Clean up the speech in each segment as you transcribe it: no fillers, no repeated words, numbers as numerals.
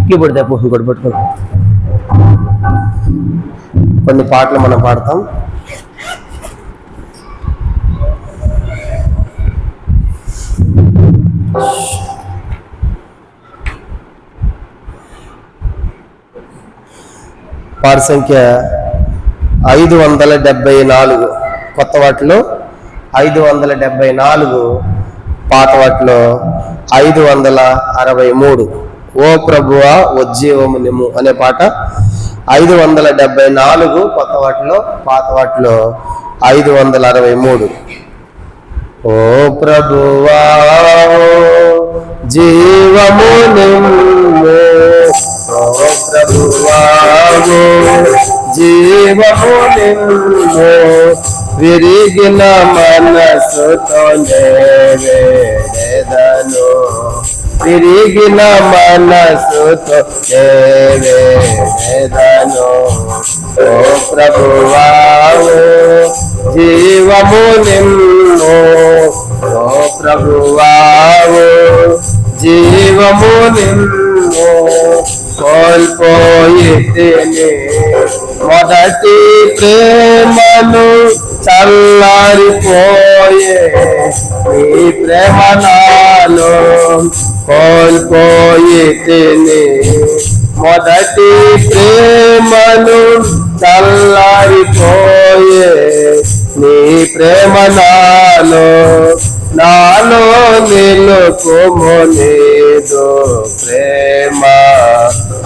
Keyboard తెప్పు, ఇంకోటి పట్టుకుని కొన్ని పాటలు మనం పాడతాం. పాట సంఖ్య 574, కొత్త వాటిలో 574, పాత వాటిలో 563. ఓ ప్రభువా ఉజ్జీవము నిమ్ము అనే పాట 574, కొత్త వాటిలో, పాత వాటిలో 563. ఓ ప్రభువా జీవము నిమ్ము, ఓ ప్రభువా జీవము నిమ్ము, విరిగిన మనసుతో వేదను, విరిగిన మనసుతో వేదను. ఓ ప్రభువా జీవము నిమ్ము, ఓ ప్రభువా జీవము నిమ్ము, కోల్పోయితిని మొదటి ప్రేమను, చల్లారిపోయే నీ ప్రేమ నాలో. కోల్పోయితిని మొదటి ప్రేమను, చల్లారిపోయే నీ ప్రేమ నాలో. నాలో నిలుపుము నీదు ప్రేమ,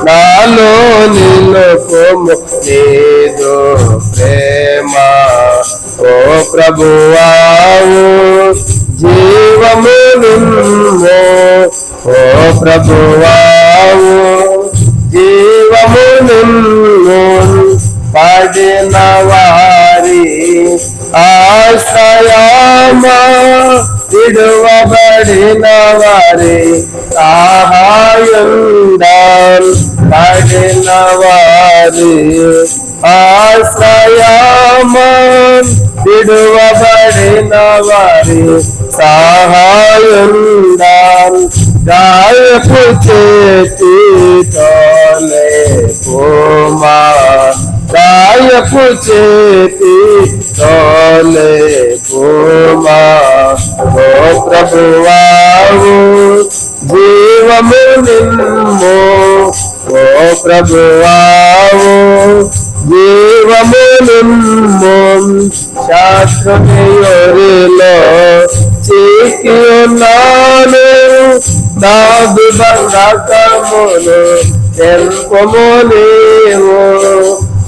నాలో నిలుపుము నీదు ప్రేమ. ఓ ప్రభువా జీవము నిమ్ము, ఓ ప్రభువా జీవము నిమ్ము, పడిన వారి ఆశ్రయమా, విడువబడిన వారి సహాయం, పడిన వారి ఆశ్రయమా, విడువబడిన వారి సహాయం, గాయపు చేతితోనే పోమా, గాయపు చేతితోనే పోమా. ఓ ప్రభువా జీవము నిమ్ము, ఓ ప్రభువా జీవము నిమ్ము, శాస్త్రము యొరిలో చిక్కి ఉన్నాను, నాదు బంధకములు తెంపుము నీవు.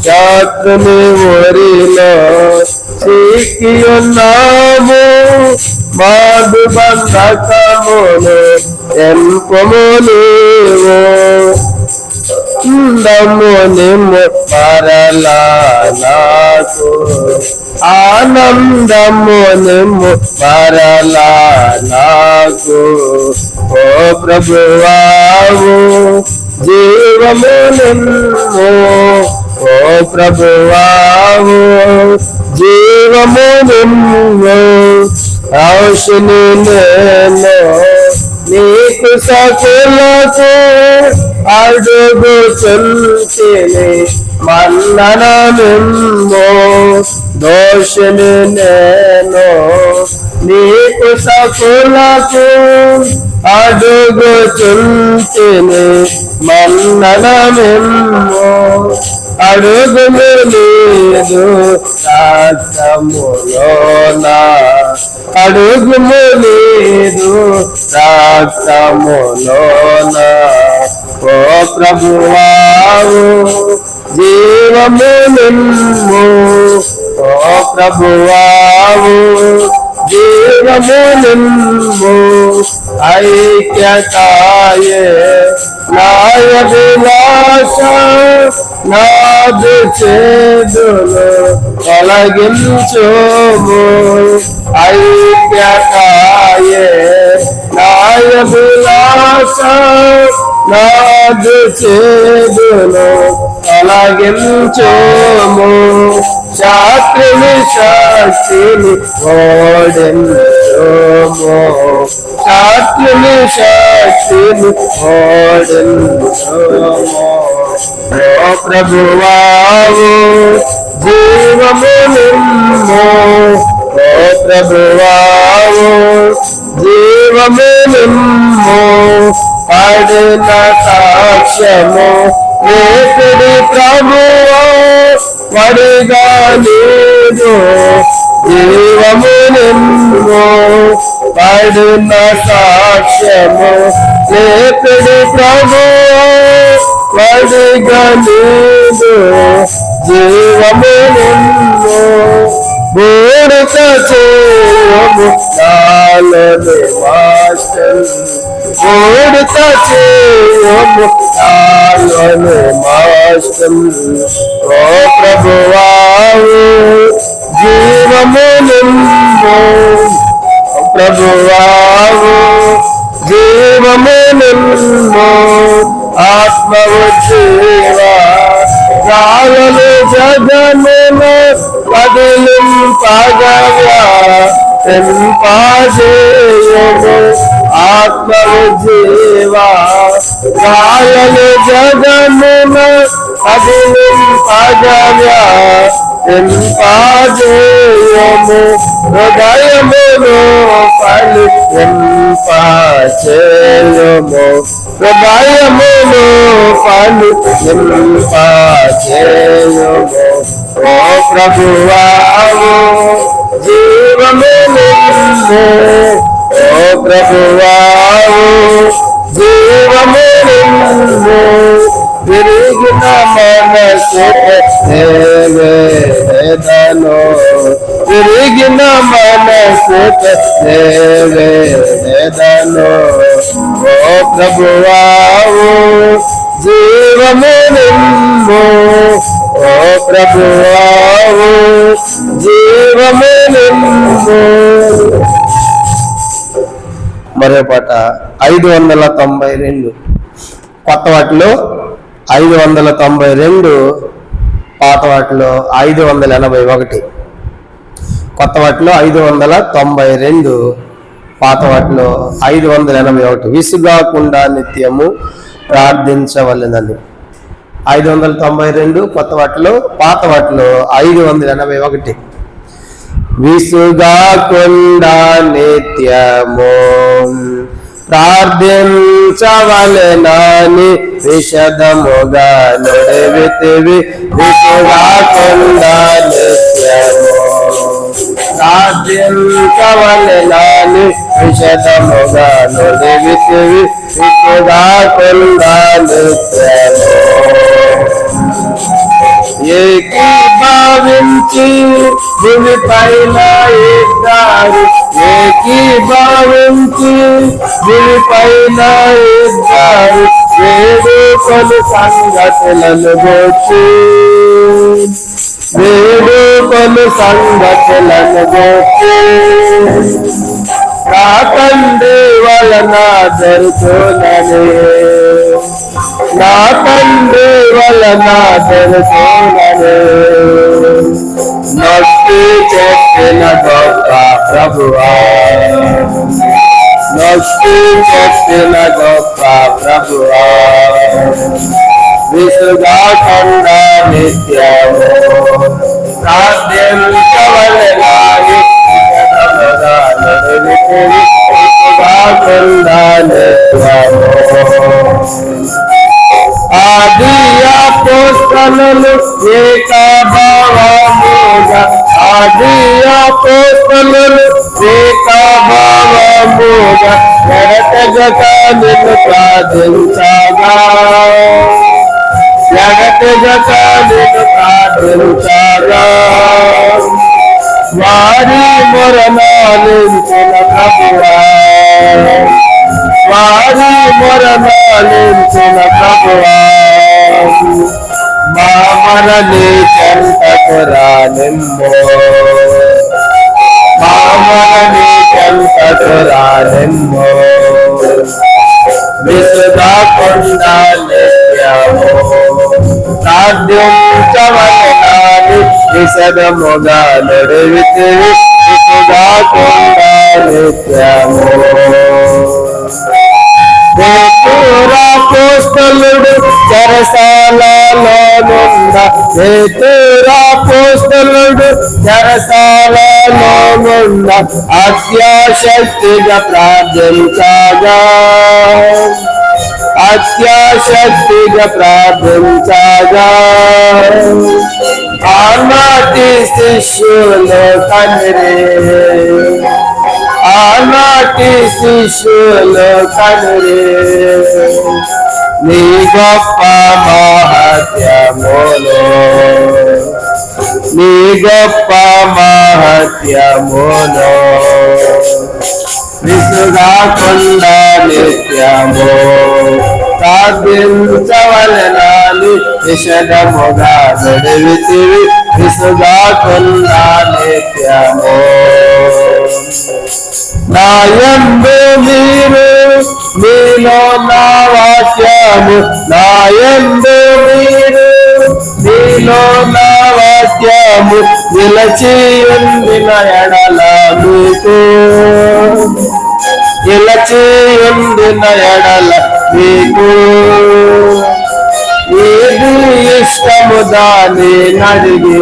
శాస్త్రము ఒరిలో చిక్కి ఉన్నాము, మాదు బంధకములు తెంపుము నీవు. ఆనందము నిమ్ము మరలా నాకు, ఆనందము నిమ్ము మరలా నాకు. ఓ ప్రభువావు జీవము నిమ్ము, ఓ ప్రభువావు జీవము నిమ్ము. ఔషధి నేను నీకు సకులకు అడుగుచుంటిని మన్నన నిమ్ము. దోషిని నేను నీకు సకులకు అడుగుచుంటిని మన్నన నిమ్ము. అడుగుము నీదు రక్తములోనా, అడుగుము నీదు రక్తములోనా. ఓ ప్రభువావు జీవము నిమ్ము, ఓ ప్రభువావు జీవము నిమ్ము. ఐక్యతాయే నాయ విలాస, నాదు చేదులు తొలగించుము. ఐక్యతాయే నాయ విలాస, నాదు చేదులు తొలగించుము. శాస్త్రిని శక్తిని ఓడించుము, శాస్త్రిని శక్తి మృతిని ఓడించుము. ఓ ప్రభువావు జీవము నిమ్ము, ఓ ప్రభువావు జీవము నిమ్ము. పడిన సాక్ష్యము నేటిది ప్రభువా వడిగా నీదు, జీవము నిమ్ము. పడిన సాక్ష్యము నేటిది ప్రభువా వడిగా నీదు, జీవము నిమ్ము. బూడిద చేయము నాలోని మాస్టర్, బూడిద చేయము నాలోని మాస్టర్. ఓ ప్రభువావు జీవము నిమ్ము, ప్రభువావు జీవము నిమ్ము. ఆత్మవు జీవా గాయలు జగమున కదిలింపగవా ఎంపాజేయము. ఆత్మవు జీవా గాయలు జగమున కదిలింపగవా ఎంపాజేయము. హృదయమును ఫలింపచేయము, హృదయమును ఫలింపచేయము. ఓ ప్రభువావు జీవము నిమ్ము, ఓ ప్రభువావు జీవము నిమ్ము. విరిగిన మనసు వేదను, విరిగిన మనసు వేదను. ఓ ప్రభువావు జీవము నిమ్ము, ఓ ప్రభువావు జీవము నిమ్ము. మరో పాట 592, కొత్త వాటిలో 592, పాత వాటిలో 581. కొత్త వాటిలో 592, పాత వాటిలో 581. విసుగాకుండా నిత్యము ప్రార్థించవలెనని. 592 కొత్త వాటిలో, పాత వాటిలో 581. విసుగాకుండా నిత్యము ప్రార్థించవలెనని విశదముగా నుడివితివి. విసుగాకుండా నిత్యము ప్రార్థించవలెనని విశదముగా నుడివితివి. విసుగాకుండా నిత్యము ఏకీభవించి భూమిపైన ఇద్దరు, ఏకీభవించి భూమిపైన ఇద్దరు వేడుకొని సంగతులను గూర్చి, వేడుకొని సంగతులను గూర్చి. నా తండ్రి వలన జరుగునని, నా తండ్రి వలన జరుగునని నొక్కి చెప్పిన గొప్ప ప్రభువా, నొక్కి చెప్పిన గొప్ప ప్రభువా. విసుగాకుండా నిత్యము ప్రార్థించవలెనని విసుగాకుండా నిత్యము. ఆది అపోస్తలులు ఏకభావముగా, ఆది అపోస్తలులు ఏకభావముగా ఎడతెగక నిన్ను ప్రార్థించగా, ఎడతెగక నిన్ను ప్రార్థించగా. వారి మొరనాలించిన ప్రభువా, వారి మొరనాలించిన ప్రభువా. మా మనని చెంతకు రానిమ్ము, మా మనని చెంతకు రానిమ్ము. విసుగాకుండా నిత్యము ప్రార్థించవలెనని విశదముగా నుడివితివి. విసుగాకుండా నిత్యము పేతురాపోస్తలుడు చెరసాలలోనున్న పేతురాపోస్తలుడు చెరసాలలోనున్న అత్యాశక్తిగా ప్రార్థించగా అత్యాశక్తిగా ప్రార్థించగా ఆనాటి శిష్యులు తండ్రి ఆనాటి శిష్యులు తండ్రి నీ గొప్ప మహత్యములో నీ గొప్ప మహత్యములో విసుగాకుండా నిత్యము ప్రార్థించవలెనని నిషధముగా నడివితివి విసుగాకుండా నిత్యము నాయందు మీరు మీలో నా వాక్యము నాయందు మీరు మీలో నా వాక్యము నిలచి ఉండిన ఎడల మీకు నిలచి ఉండిన ఎడల మీకు ఏది ఇష్టము దాని నడిగి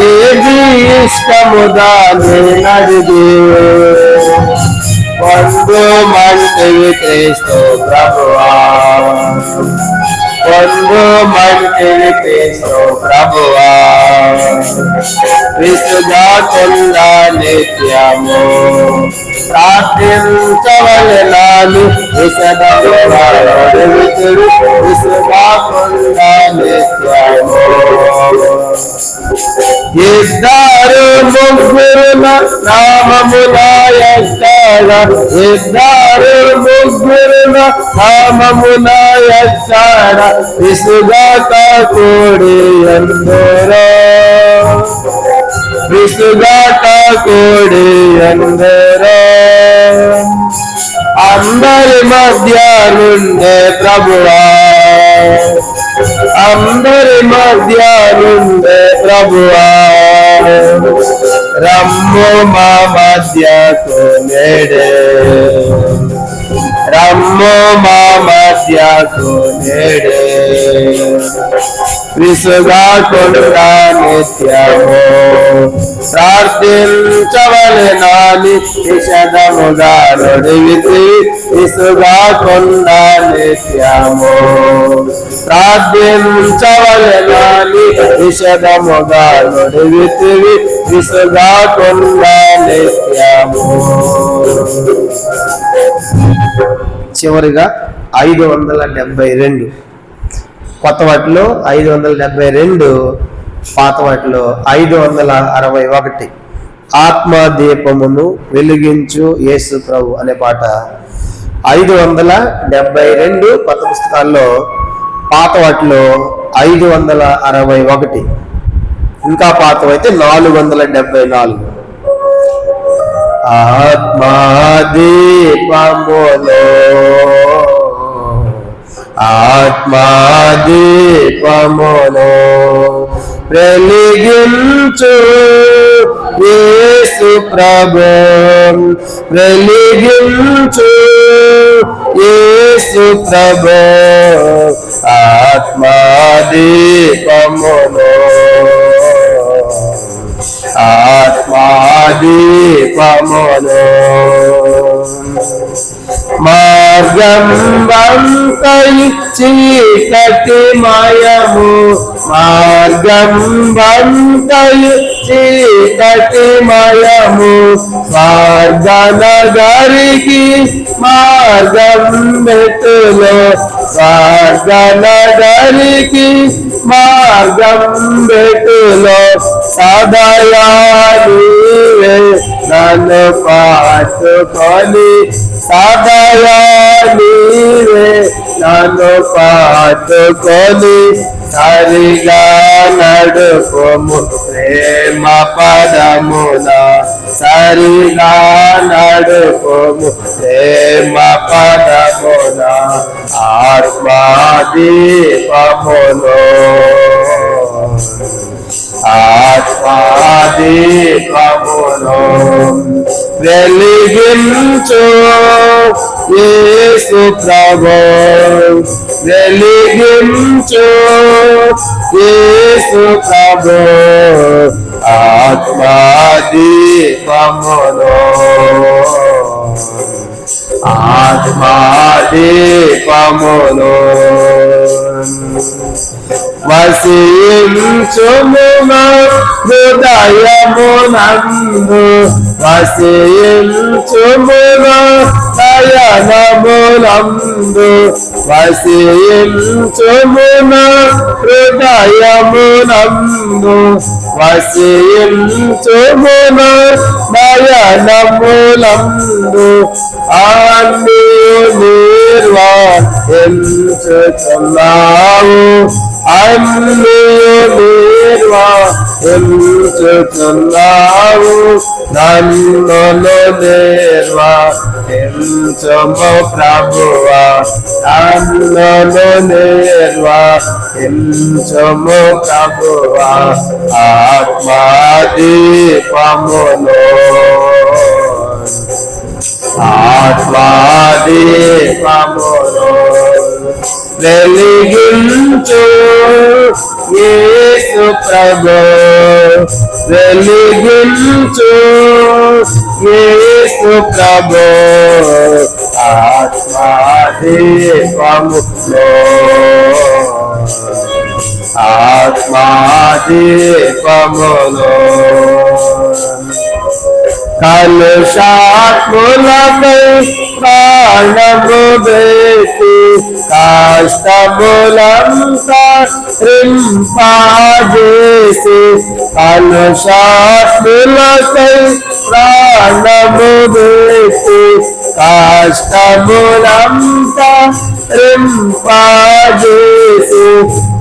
ఏది ఇష్టము దాని నడిగి పొందు మంటివి క్రీస్తు ప్రభువా పొందు మంటివి క్రీస్తు ప్రభువా విసుగాకుండా నిత్యము ప్రార్థించవలెనని విసుగాకుండా నిత్యము ఇద్దరు ముగ్గురుల నామముల ఎక్కడ ఇద్దరు ముగ్గురుల నామముల ఎక్కడ విసుగాక కూడి ఎందరో విసుగాక కూడి ఎందరో అందరి మధ్య నుండే ప్రభువా అందరి మధ్య నుండే ప్రభువా రమ్ము మా మధ్యకు నేడే రమ్ము మా మధ్యకు నేడే విసుగాకుండా నిత్యము ప్రార్థించవలెనని నిషధముగా నడివితి విసుగాకుండా నిత్యము ప్రార్థించవలెనని నిషధముగా నడివితివి విసుగాకుండా నిత్యము. చివరిగా 572 కొత్త వాటిలో 572, పాత వాటిలో 561. ఆత్మదీపమును వెలిగించు యేసు ప్రభు అనే పాట 572 కొత్త పుస్తకాల్లో, పాత వాటిలో 561, ఇంకా పాతవైతే 474. ఆత్మదీపములో ఆత్మదీపములో వెలిగించు యేసు ప్రభు వెలిగించు యేసు ప్రభు ఆత్మదీపములో ఆత్మదీపములో మార్గం వంతయి చీకటి మయము మార్గం వంతయి చీకటి మయము స్వర్గనగరికి మార్గం బెతులో స్వర్గనగరికి మార్గం బెతులో సదయా నీవే నన్ను పాటుకొని సదయా నీవే నన్ను పాటుకొని సరిగా నడుపుము ప్రేమ పదమున సరిగా నడుపుము ప్రేమ పదమున ఆత్మదీపములో ఆత్మదీపములో వెలిగించు యేసు ప్రభు వెలిగించు యేసు ప్రభు ఆత్మా దీపములో ఆత్మా దీపములో వసించుము హృదయమునందు వసించుము నయనమునందు వసించుము హృదయమునందు వసించుము నయనమునందు అన్నీ నిర్వహించుచున్నావు అన్నీ నిర్వహించుచున్నావు నన్ను నిర్వహించుము ప్రభువా నన్ను నిర్వహించుము ప్రభువా ఆత్మా దీపములో ఆత్మా దీపములో వెలిగించు యేసు ప్రభు వెలిగించు యేసు ప్రభు ఆత్మా దీపములో ఆత్మా దీపములో కలుషాత్ములకై ప్రాణము పెట్టి కష్టములంతా రింపజేసి కలుషాత్ములకై ప్రాణము పెట్టి కష్టములంతా రింపజేసి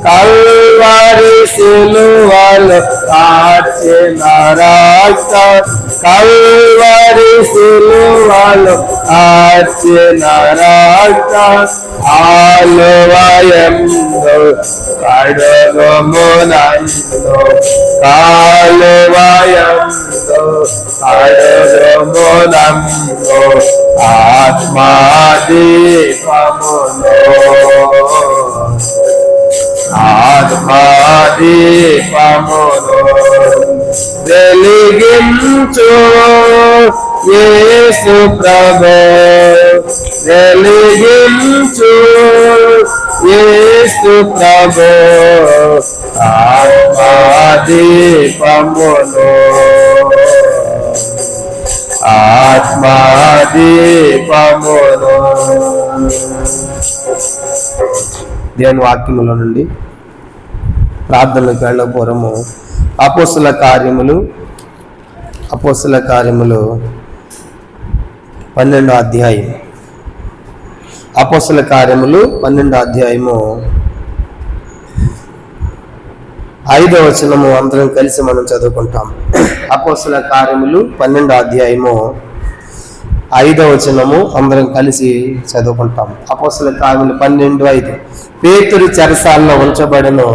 కల్వరి సిలువలో కార్చిన రక్తం కల్వరి సిలువలో కార్చిన రక్తం ఆలువయందు కడుగుమునందు కాలువయందు కడుగుమునందు ఆత్మా దీపములో ఆత్మా దీపములో వెలిగించు యేసు ప్రభు వెలిగించు యేసు ప్రభు ఆత్మా దీపములో ఆత్మా దీపములో. దేవుని వాక్యములో నుండి ప్రార్థనలకు వెళ్ళకపోరము. అపోస్తుల కార్యములు 12వ అధ్యాయం. అపోస్తుల కార్యములు 12వ అధ్యాయము 5వ వచనము అందరం కలిసి మనం చదువుకుంటాం. అపోస్తుల కార్యములు 12వ అధ్యాయము 5వ వచనము అందరం కలిసి చదువుకుంటాం. అపోస్తుల కార్యములు 12:5. పేతురు చెరసాలలో ఉంచబడెను.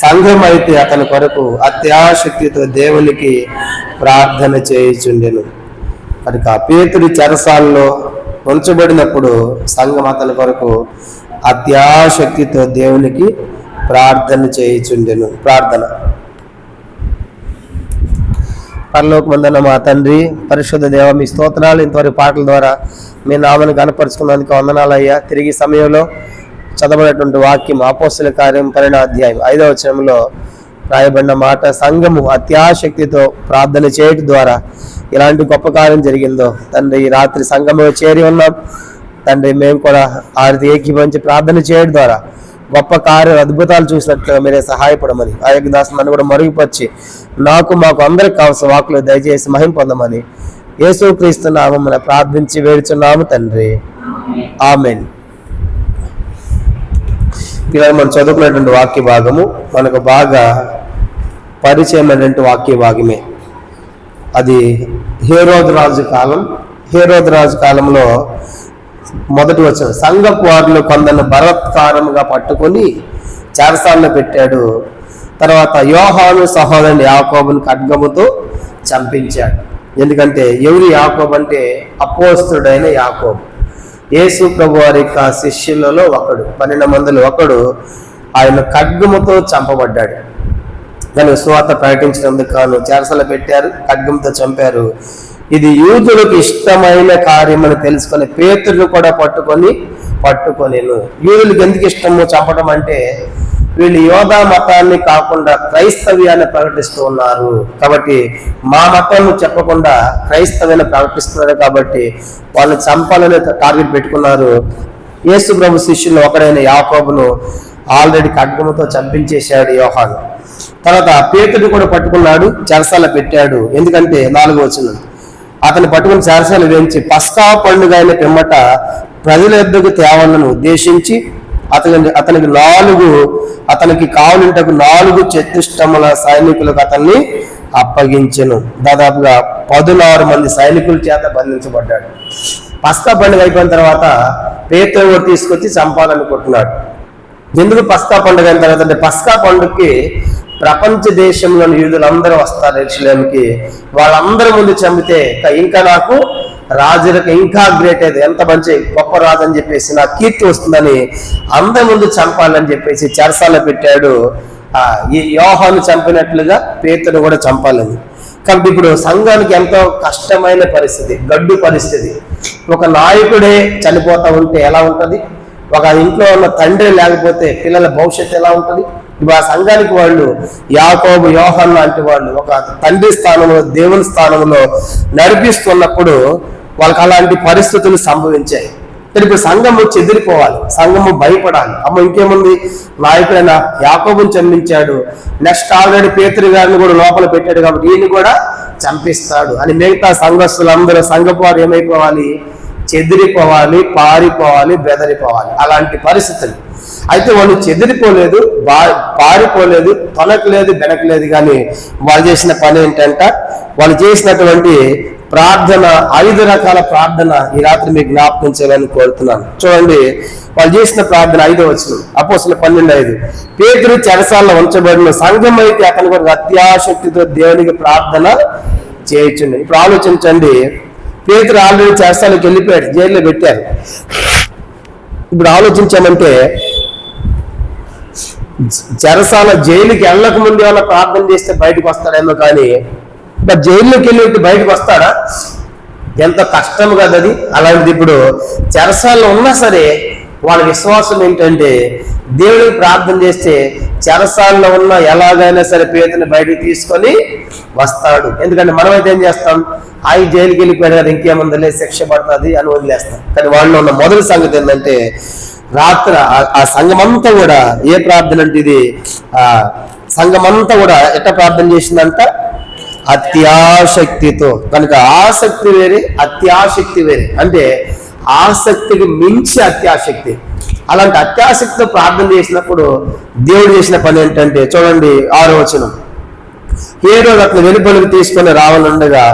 సంఘం అయితే అతని కొరకు అత్యాశక్తితో దేవునికి ప్రార్థన చేయుచుండెను. కనుక పేతురు చెరసాలలో ఉంచబడినప్పుడు సంఘం అతని కొరకు అత్యాశక్తితో దేవునికి ప్రార్థన చేయుచుండెను. ప్రార్థన. పరలోకమందున్న మా తండ్రి, పరిశుద్ధ దేవ, మీ స్తోత్రాలు. ఇంతవరకు పాటల ద్వారా మీ నామను కనపరుచుకున్నందుకు వందనాలయ్యా. తిరిగి సమయంలో చదవబడినటువంటి వాక్యం అపోస్తుల కార్యం 12వ అధ్యాయం 5వ వచనంలో రాయబడిన మాట, సంఘము అత్యాశక్తితో ప్రార్థన చేయడం ద్వారా ఇలాంటి గొప్ప కార్యం జరిగిందో తండ్రి, ఈ రాత్రి సంఘంలో చేరి ఉన్నాం తండ్రి. మేము కూడా ఆరితి ఏకీభవించి ప్రార్థన చేయడం ద్వారా గొప్ప కార్యం అద్భుతాలు చూసినట్లుగా మీరే సహాయపడమని, ఆ యొక్క దాసులను కూడా మరుగుపరిచి మాకు అందరికి కావాల్సిన వాకులు దయచేసి మహిమ పొందమని యేసుక్రీస్తు నామమున ప్రార్థించి వేడుచున్నాము తండ్రి. ఆమేన్. ఇలా మనం చదువుకున్నటువంటి వాక్య భాగము మనకు బాగా పరిచయమైనటువంటి వాక్య భాగమే. అది హేరోదు రాజు కాలంలో మొదటి వచ్చిన సంఘపు వారిలో కొందరిని బలాత్కారముగా పట్టుకొని చెరసాలలో పెట్టాడు. తర్వాత యోహాను సహోదరుని యాకోబుని ఖడ్గముతో చంపించాడు. ఎందుకంటే ఎవరు యాకోబు అంటే అపోస్తలుడైన యాకోబు. యేసు ప్రభు వారి యొక్క శిష్యులలో ఒకడు, 12 మందిలో ఒకడు ఆయన ఖడ్గముతో చంపబడ్డాడు. దాని సువార్త ప్రకటించినందుకు కాను చెరసలు పెట్టారు, ఖడ్గంతో చంపారు. ఇది యూదులకు ఇష్టమైన కార్యమని తెలుసుకొని పేతురును కూడా పట్టుకొనేను. యూదులకు ఎందుకు ఇష్టము చంపడం అంటే, వీళ్ళు యోధా మతాన్ని కాకుండా క్రైస్తవ్యాన్ని ప్రకటిస్తూ ఉన్నారు కాబట్టి, మా మతాన్ని చెప్పకుండా క్రైస్తవ్యాన్ని ప్రకటిస్తున్నారు కాబట్టి వాళ్ళు చంపాలని టార్గెట్ పెట్టుకున్నారు. యేసు ప్రభు శిష్యులు ఒకడైన యాకోబును ఆల్రెడీ ఖడ్గముతో చంపించేశాడు యోహాను. తర్వాత పేతురుని కూడా పట్టుకున్నాడు, చెరసాల పెట్టాడు. ఎందుకంటే 4వ వచనం, అతను పట్టుకుని చెరసాల వేయించి పస్కా పండుగ అయిన పిమ్మట ప్రజల యొద్దకు తేవాలని ఉద్దేశించి అతనికి కావలింటకు 4 చతుష్టముల సైనికులకు అతన్ని అప్పగించెను. దాదాపుగా 16 మంది సైనికుల చేత బంధించబడ్డాడు. పస్కా పండుగ అయిపోయిన తర్వాత పేతురు తీసుకొచ్చి చంపాలనుకుంటున్నాడు. ఎందుకు పస్కా పండుగ అయిన తర్వాత అంటే, పస్కా పండుగకి ప్రపంచ దేశంలోని యూదులందరూ వస్తారు యెరూషలేముకి. వాళ్ళందరి ముందు చంపితే ఇంకా నాకు రాజులకు ఇంకా గ్రేట్ అయితే, ఎంత మంచి గొప్ప రాజు అని చెప్పేసి నా కీర్తి వస్తుందని అందరి ముందు చంపాలని చెప్పేసి చెరసాల పెట్టాడు. ఈ యోహాను చంపినట్లుగా పేతురు కూడా చంపాలని. కాబట్టి ఇప్పుడు సంఘానికి ఎంతో కష్టమైన పరిస్థితి, గడ్డు పరిస్థితి. ఒక నాయకుడే చనిపోతా ఉంటే ఎలా ఉంటుంది? ఒక ఇంట్లో ఉన్న తండ్రి లేకపోతే పిల్లల భవిష్యత్తు ఎలా ఉంటుంది? ఇప్పుడు ఆ సంఘానికి వాళ్ళు యాకోబు, యోహాను లాంటి వాళ్ళు ఒక తండ్రి స్థానంలో, దేవుని స్థానంలో నడిపిస్తున్నప్పుడు వాళ్ళకి అలాంటి పరిస్థితులు సంభవించాయి. ఇప్పుడు సంఘము చెదిరిపోవాలి, సంఘము భయపడాలి. ఇంకేముంది, నాయకుడైన యాకోబుని చంపించాడు, నెక్స్ట్ ఆల్రెడీ పేతురు గారిని కూడా లోపల పెట్టాడు కాబట్టి ఈయన కూడా చంపిస్తాడు అని మిగతా సంఘస్థులందరూ, సంఘపు వారు ఏమైపోవాలి? చెదిరిపోవాలి, పారిపోవాలి, బెదరిపోవాలి. అలాంటి పరిస్థితులు. అయితే వాళ్ళు చెదిరిపోలేదు, పారిపోలేదు, తొనకలేదు, బెనకలేదు. కానీ వాళ్ళు చేసిన పని ఏంటంట, వాళ్ళు చేసినటువంటి ప్రార్థన, 5 రకాల ప్రార్థన ఈ రాత్రి మీకు జ్ఞాపకం చేయాలని కోరుతున్నాను. చూడండి, వాళ్ళు చేసిన ప్రార్థన 5వ వచనం, అపోస్తలుల 12:5. పేతురు చెరసాలలో ఉంచబడిన, సంఘం అయితే అతని కొరకు అత్యాశక్తితో దేవునికి ప్రార్థన చేయుచుంది. ఇప్పుడు ఆలోచించండి, పేతురు ఆల్రెడీ చెరసాలకు వెళ్ళిపోయాడు, జైల్లో పెట్టారు. ఇప్పుడు ఆలోచించామంటే, చెరసాల జైలుకి వెళ్ళక ముందు ఏమైనా ప్రార్థన చేస్తే బయటకు వస్తాడేమో, కానీ జైల్లోకి వెళ్ళి బయటకు వస్తాడా? ఎంత కష్టం కదా అది. అలాంటిది ఇప్పుడు చెరసాలలో ఉన్నా సరే వాళ్ళ విశ్వాసం ఏంటంటే, దేవుడికి ప్రార్థన చేస్తే చెరసాలలో ఉన్న ఎలాగైనా సరే పేతుని బయటకు తీసుకొని వస్తాడు. ఎందుకంటే మనమైతే ఏం చేస్తాం, జైలుకి వెళ్ళిపోయాడు కదా, ఇంకేముందలే, శిక్ష పడుతుంది అని వదిలేస్తాం. కానీ వాళ్ళు ఉన్న మొదటి సంగతి ఏంటంటే, రాత్రి ఆ సంఘమంతా కూడా ఏ ప్రార్థన అంటే, ఇది సంఘమంతా కూడా ఎట్లా ప్రార్థన చేసిందంట? అత్యాశక్తితో. కనుక ఆసక్తి వేరే, అత్యాశక్తి వేరే. అంటే ఆసక్తికి మించి అత్యాశక్తి. అలాంటి అత్యాశక్తితో ప్రార్థన చేసినప్పుడు దేవుడు చేసిన పని ఏంటంటే, చూడండి 6వ వచనం, ఏ రోజు అతను వెలుపలికి తీసుకొని రావాలండగా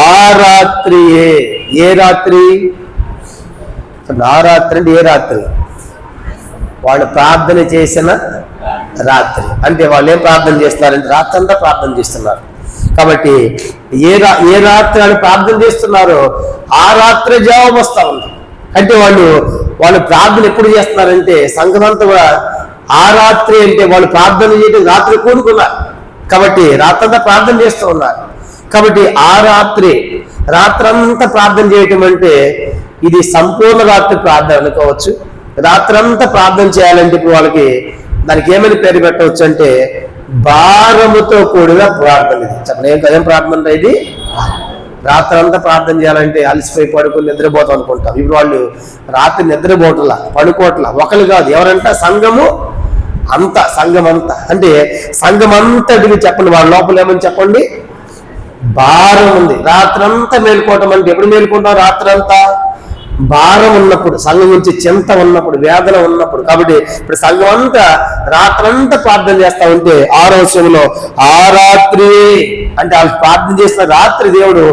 ఆ రాత్రియే. ఏ రాత్రి? ఆ రాత్రి అంటే ఏ రాత్రి? వాళ్ళు ప్రార్థన చేసిన రాత్రి. అంటే వాళ్ళు ఏం ప్రార్థన చేస్తున్నారంటే, రాత్రి అంతా ప్రార్థన చేస్తున్నారు. కాబట్టి ఏ రాత్రి వాళ్ళు ప్రార్థన చేస్తున్నారో ఆ రాత్రి జవాబు వస్తా ఉంది. అంటే వాళ్ళు ప్రార్థన ఎప్పుడు చేస్తున్నారంటే, సంఘమంతా కూడా ఆ రాత్రి అంటే వాళ్ళు ప్రార్థన చేయడం రాత్రి కూడుకున్నారు కాబట్టి రాత్రంతా ప్రార్థన చేస్తూ ఉన్నారు. కాబట్టి ఆ రాత్రంతా ప్రార్థన చేయటం అంటే ఇది సంపూర్ణ రాత్రి ప్రార్థన అనుకోవచ్చు. రాత్రంతా ప్రార్థన చేయాలంటే ఇప్పుడు వాళ్ళకి దానికి ఏమని పేరు పెట్టవచ్చు అంటే, భారముతో కూడిన ప్రార్థన. ఇది చెప్పండి, ఏం ప్రార్థన అంటే ఇది? రాత్రంతా ప్రార్థన చేయాలంటే అలసిపోయి పడుకుని నిద్రపోతాం అనుకుంటాం. ఇప్పుడు వాళ్ళు రాత్రి నిద్రపోవట్లా, పడుకోవట్లా. ఒకరు కాదు, ఎవరంట? సంఘం అంతా. అంటే సంఘం అంతటికి చెప్పండి, వాళ్ళ లోపల ఏమని చెప్పండి? భారం ఉంది. రాత్రంతా మేలుకోవటం అంటే ఎప్పుడు మేలుకుంటాం? రాత్రంతా భారం ఉన్నప్పుడు, సంఘం నుంచి చింత ఉన్నప్పుడు, వేదన ఉన్నప్పుడు. కాబట్టి ఇప్పుడు సంఘం అంతా రాత్రంతా ప్రార్థన చేస్తా ఉంటే 6వ వచనంలో ఆ రాత్రి అంటే వాళ్ళు ప్రార్థన చేసిన రాత్రి దేవుడు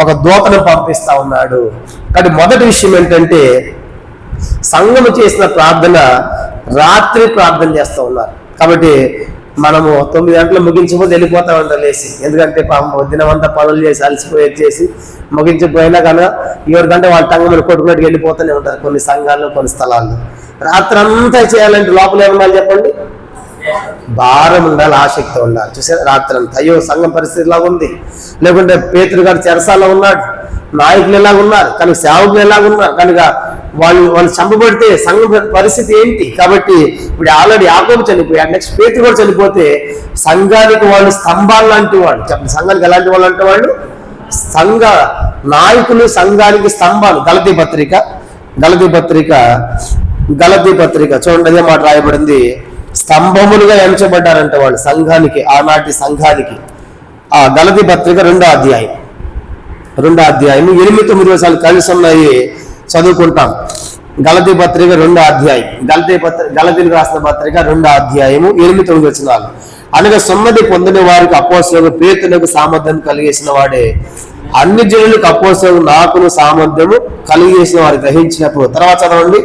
ఒక దూతను పంపిస్తా ఉన్నాడు. కాబట్టి మొదటి విషయం ఏంటంటే, సంఘము చేసిన ప్రార్థన రాత్రి ప్రార్థన చేస్తూ ఉన్నారు. కాబట్టి మనము 9 గంటలు ముగించకపోతే వెళ్ళిపోతా ఉంటాం లేచి. ఎందుకంటే దినమంతా పనులు చేసి అలసిపోయి చేసి ముగించకపోయినా కనుక 7 గంటల వాళ్ళ టంగమని కొట్టుకున్నట్టు వెళ్ళిపోతూనే ఉంటారు కొన్ని సంఘాల్లో, కొన్ని స్థలాల్లో. రాత్రి అంతా చేయాలంటే లోపల ఏమన్నా చెప్పండి, భారం ఉండాలి, ఆసక్తి ఉండాలి. చూసారా రాత్రి అంతా అయ్యో సంఘం పరిస్థితి ఇలాగ ఉంది. లేకుంటే పేతురు గారు చెరసాల్లో ఉన్నాడు, నాయకులు ఎలాగున్నారు, కనుక సేవకులు ఎలాగున్నారు, కనుక వాళ్ళు చంపబడితే సంఘం పరిస్థితి ఏంటి? కాబట్టి ఇప్పుడు ఆల్రెడీ యాకోబు చనిపోయాడు, నెక్స్ట్ పేతురు కూడా చనిపోతే సంఘానికి వాళ్ళు స్తంభాలు లాంటి వాళ్ళు. చెప్పండి, సంఘానికి ఎలాంటి వాళ్ళు అంటే వాళ్ళు సంఘ నాయకులు, సంఘానికి స్తంభాలు. గలతీ పత్రిక చూడండి, అదే మాట రాయబడింది. స్తంభములుగా ఎంచబడ్డారంట వాళ్ళు సంఘానికి, ఆనాటి సంఘానికి. ఆ గలతీ పత్రిక 2వ అధ్యాయం 8-9 వచనాలు కలిసి ఉన్నాయి, చదువుకుంటాం. గలతీ పత్రిక 2వ అధ్యాయం, గలతీలకు రాసిన పత్రిక 2వ అధ్యాయము 8-9 వచనాలు. అనగా సున్నతి పొందిన వారికి అపోస్తలుడు పేతురుకు సామర్థ్యం కలిగేసిన వాడే అన్ని జనులకు అపోస్తలుడు నాకును సామర్థ్యము కలిగేసిన వారు గ్రహించినప్పుడు. తర్వాత చదవండి,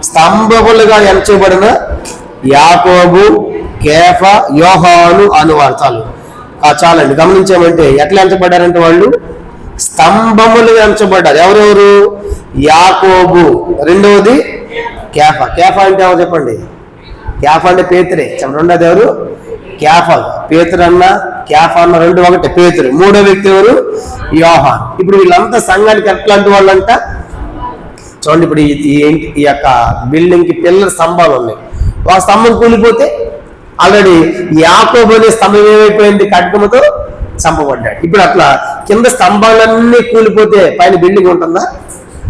స్తంభములుగా ఎంచబడిన యాకోబు, కేఫా, యోహాను అనువారు. చాలండి. గమనించామంటే ఎట్లా ఎంచబడ్డారంటే వాళ్ళు స్తంభములుగా ఎంచబడ్డారు. ఎవరెవరు? యాకోబు, రెండవది కేఫా. కేఫా అంటే ఎవరు చెప్పండి? కేఫా అంటే పేతురే. రెండోది ఎవరు? కేఫా. పేతురు అన్న కేఫా అన్న రెండు ఒకటి, పేతురు. మూడో వ్యక్తి ఎవరు? యోహాన్. ఇప్పుడు వీళ్ళంతా సంఘానికి ఎట్లాంటి వాళ్ళంట చూడండి. ఇప్పుడు ఈ యొక్క బిల్డింగ్ కి పిల్లర్ స్తంభాలు ఉన్నాయి. ఆ స్తంభం కూలిపోతే ఆల్రెడీ యాకోబు అనే స్తంభం ఏమైపోయింది? ఖడ్గముతో చంపబడ్డాడు. ఇప్పుడు అట్లా కింద స్తంభాలన్నీ కూలిపోతే పైన బిల్డింగ్ ఉంటుందా?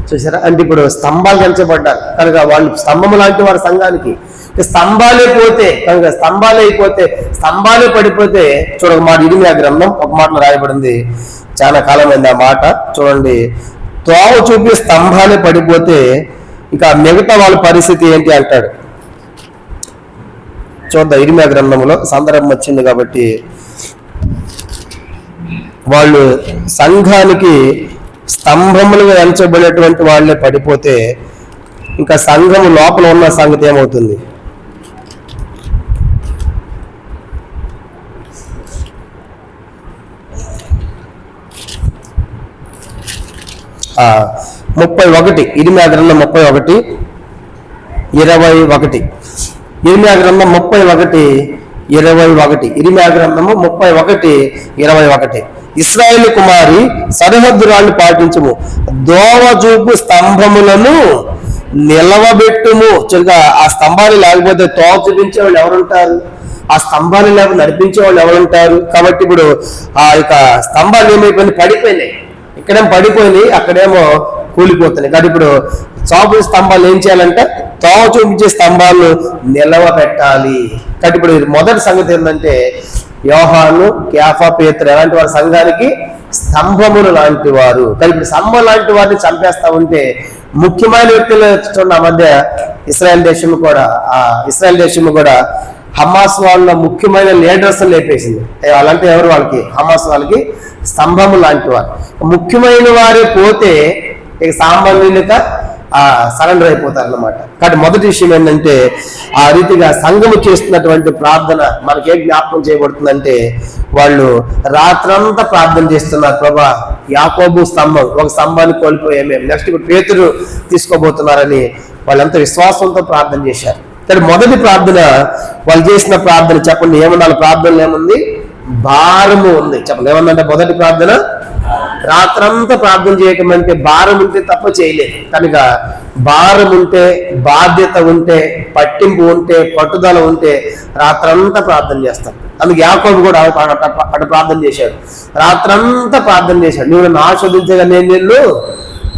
చూసారా? అంటే ఇప్పుడు స్తంభాలు పెంచబడ్డారు కనుక వాళ్ళు స్తంభము లాంటి వారు సంఘానికి. స్తంభాలే పోతే కనుక స్తంభాలే పడిపోతే చూడ ఒక మాట ఇర్మియా గ్రంథం ఒక మాటలో రాయబడింది, చాలా కాలమైంది ఆ మాట. చూడండి, తోవ చూపి స్తంభాలే పడిపోతే ఇక మిగతా వాళ్ళ పరిస్థితి ఏంటి అంటాడు. చూద్దాం ఇర్మియా గ్రంథంలో, సందర్భం వచ్చింది కాబట్టి. వాళ్ళు సంఘానికి స్తంభములుగా ఎంచబడినటువంటి వాళ్ళే పడిపోతే ఇంకా సంఘము లోపల ఉన్న సంగతి ఏమవుతుంది? 31 ఇర్మియా గ్రంథం 31 21. ఇర్మియా గ్రంథం 31 21. ఇర్మియా గ్రంథము 31 21. ఇశ్రాయేలు కుమారి సరిహద్దురాన్ని పాటించుము, దోవజూపు స్తంభములను నిలవబెట్టుము. చిరుగా ఆ స్తంభాలు లేకపోతే తోవ చూపించే వాళ్ళు ఎవరుంటారు? ఆ స్తంభాలు లేకపోతే నడిపించే వాళ్ళు ఎవరుంటారు? కాబట్టి ఇప్పుడు ఆ యొక్క స్తంభాలు ఏమైపోయినాయి? పడిపోయినాయి. ఇక్కడేమో పడిపోయినాయి, అక్కడేమో కూలిపోతున్నాయి. కాబట్టి ఇప్పుడు చాపు స్తంభాలు ఏం చేయాలంటే తోవ చూపించే స్తంభాలను నిలవబెట్టాలి. కాబట్టి ఇప్పుడు మొదటి సంగతి ఏంటంటే యోహాను, కేఫా, పేతురు ఎలాంటి వారు? సంఘానికి స్తంభములు లాంటి వారు. కానీ ఇప్పుడు స్తంభం లాంటి వారిని చంపేస్తా ఉంటే ముఖ్యమైన వ్యక్తులు చూడండి. ఆ మధ్య ఇస్రాయల్ దేశము కూడా హమాస్ వాళ్ళ ముఖ్యమైన లీడర్స్ లేపేసింది. వాళ్ళంటే ఎవరు? వాళ్ళకి హమాస్ వాళ్ళకి స్తంభము లాంటి వారు. ముఖ్యమైన వారే పోతే ఇక సామాన్యులుగా సరెండర్ అయిపోతారు అన్నమాట. కాబట్టి మొదటి విషయం ఏంటంటే ఆ రీతిగా సంఘము చేస్తున్నటువంటి ప్రార్థన మనకేం జ్ఞాపకం చేయబడుతుందంటే వాళ్ళు రాత్రంతా ప్రార్థన చేస్తున్నారు. ప్రభా, యాకోబు స్తంభం, ఒక స్తంభాన్ని కోల్పోయే మేము నెక్స్ట్ ఇప్పుడు పేతురు తీసుకోబోతున్నారని వాళ్ళంతా విశ్వాసంతో ప్రార్థన చేశారు. కానీ మొదటి ప్రార్థన వాళ్ళు చేసిన ప్రార్థన చెప్పండి ఏమన్నా? ప్రార్థనలు ఏముంది? భారము ఉంది. చెప్పండి ఏమన్నంటే మొదటి ప్రార్థన రాత్రంతా ప్రార్థన చేయకమంటే భారం ఉంటే తప్ప చేయలేదు. కనుక భారం ఉంటే, బాధ్యత ఉంటే, పట్టింపు ఉంటే, పట్టుదల ఉంటే రాత్రంతా ప్రార్థన చేస్తాం. అందుకు యాకోబు కూడా అటు ప్రార్థన చేశాడు, రాత్రంతా ప్రార్థన చేశాడు. నువ్వు నన్ను ఆస్వాదించగా నేను నిన్ను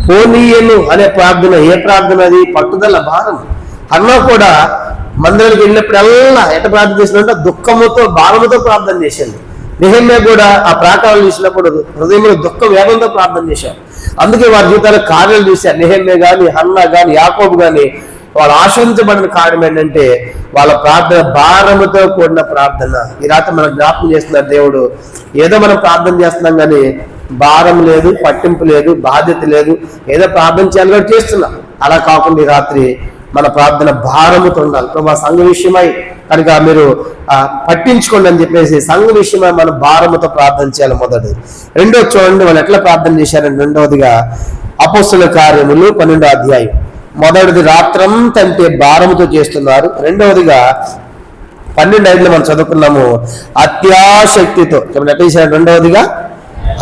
పోనీయను అనే ప్రార్థన. ఏ ప్రార్థన అది? పట్టుదల, భారం. అన్నా కూడా మందిరానికి వెళ్ళినప్పుడల్లా ఎట్ట ప్రార్థన చేసినంటే దుఃఖముతో, భారముతో ప్రార్థన చేశాడు. నెహెమ్యా కూడా ఆ ప్రాకారాలు చూసినప్పుడు హృదయంలో దుఃఖం, వేగంతో ప్రార్థన చేశారు. అందుకే వారి జీవితాల కార్యాలు చూశారు. నెహెమ్యా కానీ, హన్నా కానీ, యాకోబు కానీ వాళ్ళు ఆశ్రయించబడిన కారణం ఏంటంటే వాళ్ళ ప్రార్థన భారముతో కూడిన ప్రార్థన. ఈ రాత్రి మనం జ్ఞాపకం చేస్తున్నారు దేవుడు. ఏదో మనం ప్రార్థన చేస్తున్నాం కానీ భారం లేదు, పట్టింపు లేదు, బాధ్యత లేదు. ఏదో ప్రార్థన చేయాలి కూడా చేస్తున్నాం. అలా కాకుండా ఈ రాత్రి మన ప్రార్థన భారముతో ఉండాలి. ప్రభా సంఘ విషయమై కనుక మీరు పట్టించుకోండి అని చెప్పేసి సంఘ విషయమై మనం భారముతో ప్రార్థన చేయాలి. మొదటిది. రెండోది చూడండి వాళ్ళు ఎట్లా ప్రార్థన చేశారంటే, రెండవదిగా అపోస్తుల కార్యములు 12వ అధ్యాయం. మొదటిది రాత్రంతంటే భారముతో చేస్తున్నారు. రెండవదిగా 12:5 మనం చదువుకున్నాము అత్యాశక్తితో. రెండవదిగా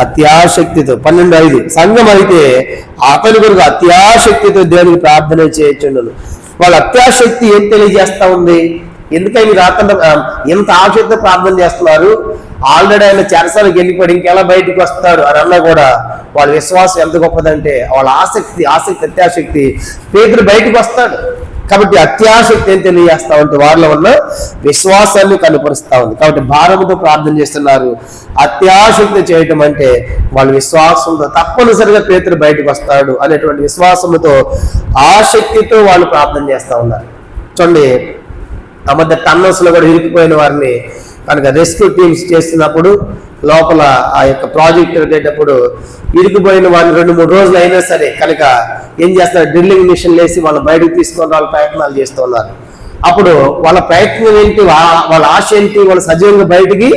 అత్యాశక్తితో 12:5 సంఘం అయితే అతని కొరకు అత్యాశక్తితో దేవునికి ప్రార్థన చేయొచ్చుండను. వాళ్ళ అత్యాశక్తి ఏం తెలియజేస్తా ఉంది? ఎందుకని రాత్రి ఎంత ఆశక్తితో ప్రార్థన చేస్తున్నారు? ఆల్రెడీ ఆయన చెరసాలకు వెళ్ళిపోయాడు, ఇంకెలా బయటకు వస్తాడు అని అన్నా కూడా వాళ్ళ విశ్వాసం ఎంత గొప్పదంటే వాళ్ళ ఆసక్తి అత్యాశక్తి పేతురు బయటకు వస్తాడు. కాబట్టి అత్యాశక్తి ఏం తెలియజేస్తా ఉంటే వారిలో ఉన్న విశ్వాసాన్ని కనుపరుస్తా ఉంది. కాబట్టి భారముతో ప్రార్థన చేస్తున్నారు. అత్యాశక్తి చేయటం అంటే వాళ్ళ విశ్వాసంతో తప్పనిసరిగా పేతురు బయటకు వస్తాడు అనేటువంటి విశ్వాసంతో ఆసక్తితో వాళ్ళు ప్రార్థన చేస్తా ఉన్నారు. చూడండి, ఆ మధ్య టన్నల్స్ లో కూడా ఇరికిపోయిన వారిని కనుక రెస్క్యూ టీమ్స్ చేస్తున్నప్పుడు లోపల ఆ యొక్క ప్రాజెక్ట్ వెళ్ళేటప్పుడు ఇరికిపోయిన వారిని 2-3 రోజులు అయినా సరే కనుక ఏం చేస్తారు, డ్రిల్లింగ్ మిషన్లు వేసి వాళ్ళు బయటకు తీసుకొని వాళ్ళ ప్రయత్నాలు చేస్తూ ఉన్నారు. అప్పుడు వాళ్ళ ప్రయత్నం ఏంటి, వాళ్ళ ఆశ ఏంటి, వాళ్ళు సజీవంగా బయటికి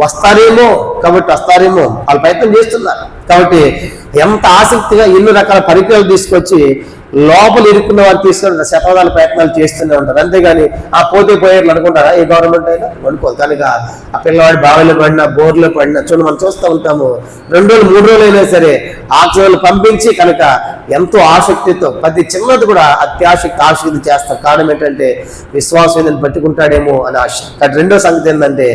వస్తారేమో కాబట్టి వస్తారేమో వాళ్ళు ప్రయత్నం చేస్తున్నారు. కాబట్టి ఎంత ఆసక్తిగా ఎన్నో రకాల పరికరాలు తీసుకొచ్చి లోపల ఇరుక్కున్న వారు తీసుకుని శతాబ్దాల ప్రయత్నాలు చేస్తూనే ఉంటారు. అంతేగాని ఆ పోతే పోయేట్లు అనుకుంటారా ఏ గవర్నమెంట్ అయినా? అనుకోదు. కనుక ఆ పిల్లవాడి బావిలో పడినా బోర్లో పడినా చూడండి మనం చూస్తూ ఉంటాము. 2 రోజులు 3 రోజులు అయినా సరే ఆక్సిజన్లు పంపించి కనుక ఎంతో ఆసక్తితో ప్రతి చిన్నది కూడా ఆసక్తి చేస్తారు. కారణం ఏంటంటే విశ్వాసం ఏంటంటే పట్టుకుంటాడేమో అని ఆశ. కానీ రెండో సంగతి ఏంటంటే